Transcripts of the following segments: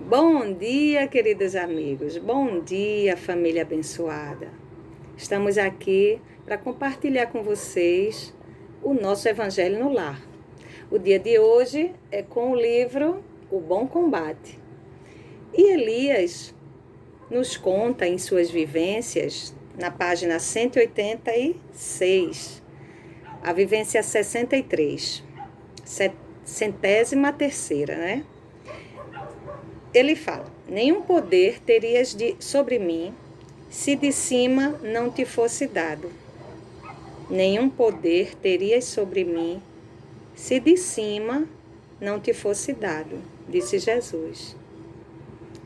Bom dia, queridos amigos. Bom dia, família abençoada. Estamos aqui para compartilhar com vocês o nosso Evangelho no Lar. O dia de hoje é com o livro O Bom Combate. E Elias nos conta em suas vivências, na página 186, a vivência 63, 73ª, né? Ele fala: nenhum poder terias sobre mim, se de cima não te fosse dado. Nenhum poder terias sobre mim, se de cima não te fosse dado, disse Jesus.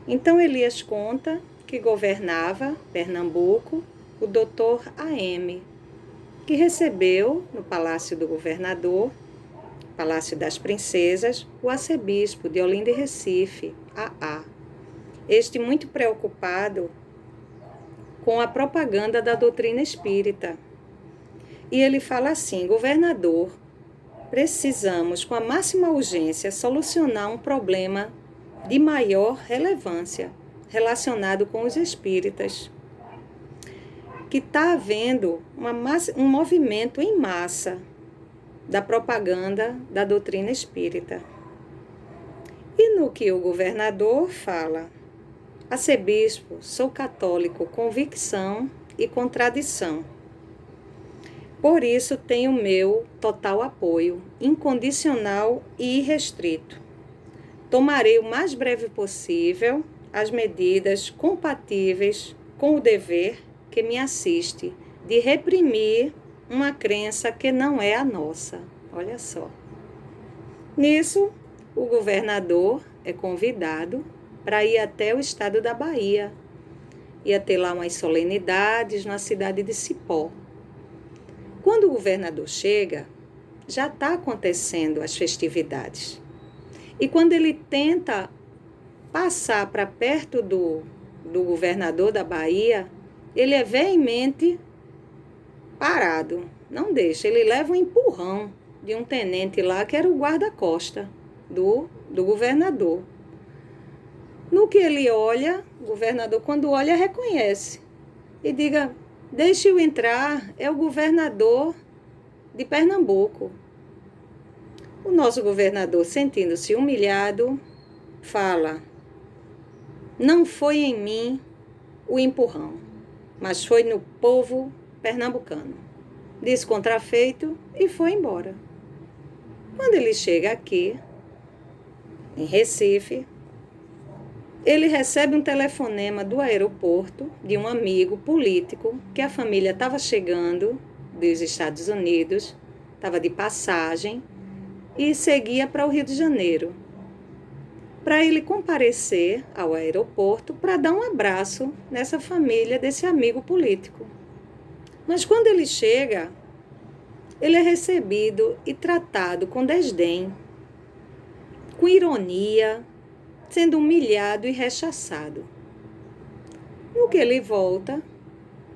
Então Elias conta que governava Pernambuco o doutor A.M., que recebeu no Palácio do Governador, Palácio das Princesas, o arcebispo de Olinda e Recife, A.A. Este muito preocupado com a propaganda da doutrina espírita. E ele fala assim: governador, precisamos com a máxima urgência solucionar um problema de maior relevância relacionado com os espíritas, que está havendo um movimento em massa da propaganda da doutrina espírita. E no que o governador fala: arcebispo, sou católico, convicção e contradição. Por isso tenho meu total apoio, incondicional e irrestrito. Tomarei o mais breve possível as medidas compatíveis com o dever que me assiste de reprimir uma crença que não é a nossa. Olha só. Nisso, o governador é convidado para ir até o estado da Bahia. Ia ter lá umas solenidades na cidade de Cipó. Quando o governador chega, já está acontecendo as festividades. E quando ele tenta passar para perto do governador da Bahia, ele é veemente parado, não deixa. Ele leva um empurrão de um tenente lá, que era o guarda-costa do governador. No que ele olha, o governador, quando olha, reconhece. E diga: deixe-o entrar, é o governador de Pernambuco. O nosso governador, sentindo-se humilhado, fala: não foi em mim o empurrão, mas foi no povo pernambucano. Disse contrafeito e foi embora. Quando ele chega aqui, em Recife, ele recebe um telefonema do aeroporto de um amigo político que a família estava chegando dos Estados Unidos, estava de passagem e seguia para o Rio de Janeiro, para ele comparecer ao aeroporto para dar um abraço nessa família desse amigo político. Mas quando ele chega, ele é recebido e tratado com desdém, com ironia, sendo humilhado e rechaçado. No que ele volta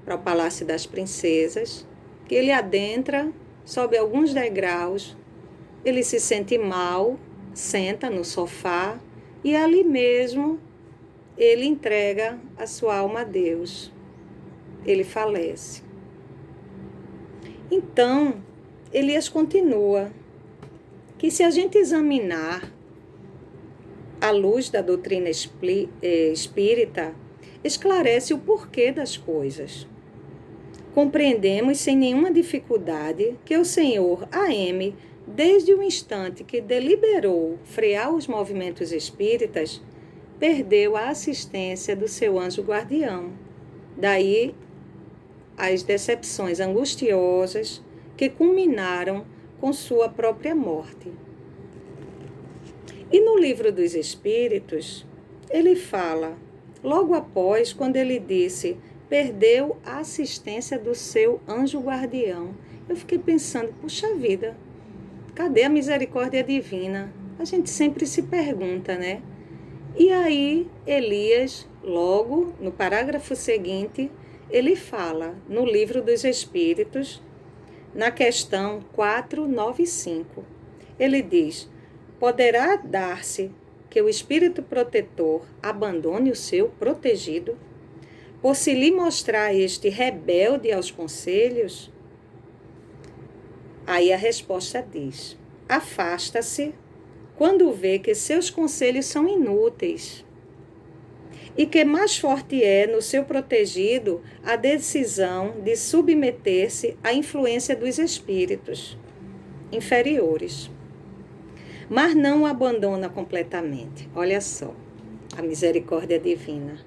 para o Palácio das Princesas, que ele adentra, sobe alguns degraus, ele se sente mal, senta no sofá e ali mesmo ele entrega a sua alma a Deus. Ele falece. Então, Elias continua que se a gente examinar à luz da doutrina espírita, esclarece o porquê das coisas. Compreendemos sem nenhuma dificuldade que o senhor A.M., desde o instante que deliberou frear os movimentos espíritas, perdeu a assistência do seu anjo guardião. Daí as decepções angustiosas que culminaram com sua própria morte. E no Livro dos Espíritos, ele fala, logo após, quando ele disse: perdeu a assistência do seu anjo guardião. Eu fiquei pensando: puxa vida, cadê a misericórdia divina? A gente sempre se pergunta, né? E aí, Elias, logo no parágrafo seguinte, ele fala no Livro dos Espíritos, na questão 495. Ele diz: poderá dar-se que o espírito protetor abandone o seu protegido? Por se lhe mostrar este rebelde aos conselhos? Aí a resposta diz: afasta-se quando vê que seus conselhos são inúteis e que mais forte é no seu protegido a decisão de submeter-se à influência dos espíritos inferiores. Mas não o abandona completamente. Olha só, a misericórdia divina.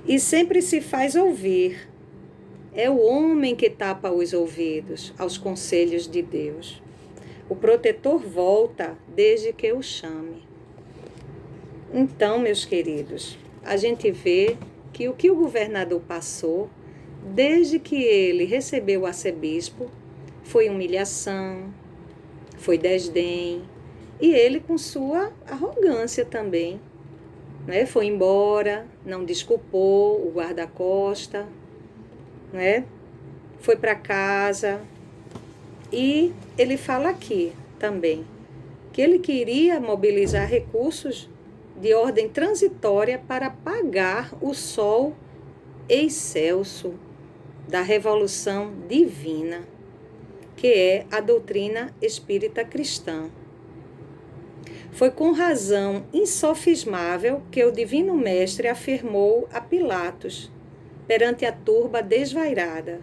E sempre se faz ouvir. É o homem que tapa os ouvidos aos conselhos de Deus. O protetor volta desde que o chame. Então, meus queridos, a gente vê que o governador passou, desde que ele recebeu o arcebispo, foi humilhação, foi desdém, e ele com sua arrogância também, né? Foi embora, não desculpou o guarda-costa, né? Foi para casa. E ele fala aqui também que ele queria mobilizar recursos de ordem transitória para apagar o sol excelso da revolução divina, que é a doutrina espírita cristã. Foi com razão insofismável que o Divino Mestre afirmou a Pilatos, perante a turba desvairada: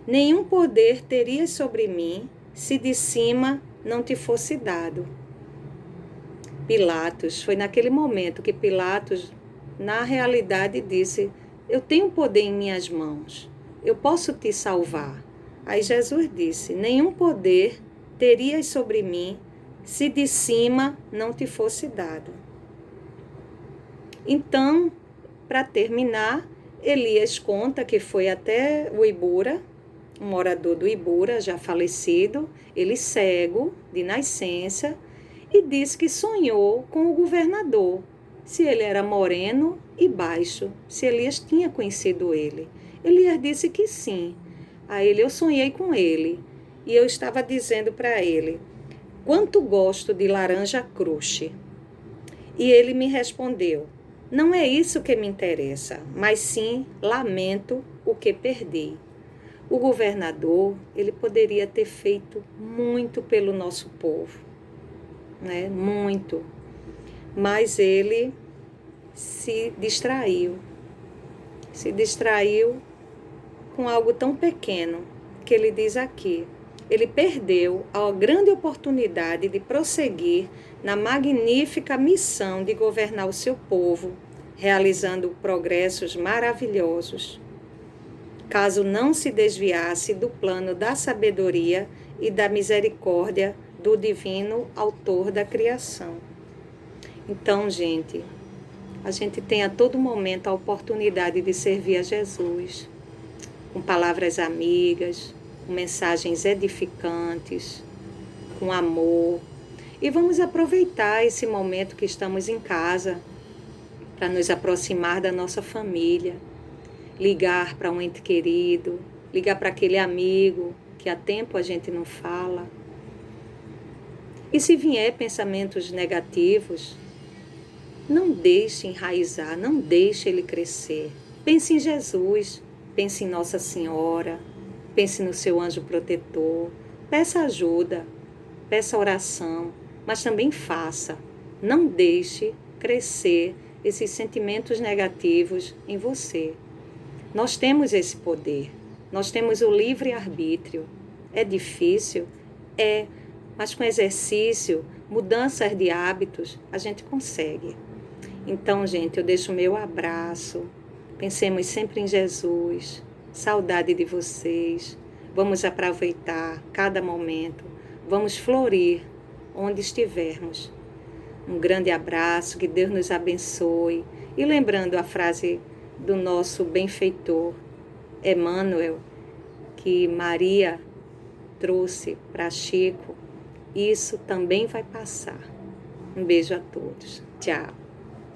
nenhum poder terias sobre mim se de cima não te fosse dado. Pilatos, foi naquele momento que Pilatos, na realidade, disse: eu tenho poder em minhas mãos, eu posso te salvar. Aí Jesus disse: nenhum poder terias sobre mim se de cima não te fosse dado. Então, para terminar, Elias conta que foi até o Ibura, um morador do Ibura, já falecido, ele cego de nascença, e disse que sonhou com o governador, se ele era moreno e baixo, se Elias tinha conhecido ele. Elias disse que sim. A ele: eu sonhei com ele, e eu estava dizendo para ele: quanto gosto de laranja cruxe. E ele me respondeu: não é isso que me interessa, mas sim lamento o que perdi. O governador, ele poderia ter feito muito pelo nosso povo, né? Muito. Mas ele se distraiu com algo tão pequeno, que ele diz aqui: ele perdeu a grande oportunidade de prosseguir na magnífica missão de governar o seu povo, realizando progressos maravilhosos, caso não se desviasse do plano da sabedoria e da misericórdia do divino autor da criação. Então, gente, a gente tem a todo momento a oportunidade de servir a Jesus, com palavras amigas, com mensagens edificantes, com amor. E vamos aproveitar esse momento que estamos em casa para nos aproximar da nossa família, ligar para um ente querido, ligar para aquele amigo que há tempo a gente não fala. E se vier pensamentos negativos, não deixe enraizar, não deixe ele crescer. Pense em Jesus, pense em Nossa Senhora, pense no seu anjo protetor, peça ajuda, peça oração, mas também faça. Não deixe crescer esses sentimentos negativos em você. Nós temos esse poder, nós temos o livre-arbítrio. É difícil? É, mas com exercício, mudanças de hábitos, a gente consegue. Então, gente, eu deixo o meu abraço. Pensemos sempre em Jesus. Saudade de vocês. Vamos aproveitar cada momento. Vamos florir onde estivermos. Um grande abraço, que Deus nos abençoe. E lembrando a frase do nosso benfeitor, Emmanuel, que Maria trouxe para Chico, isso também vai passar. Um beijo a todos. Tchau.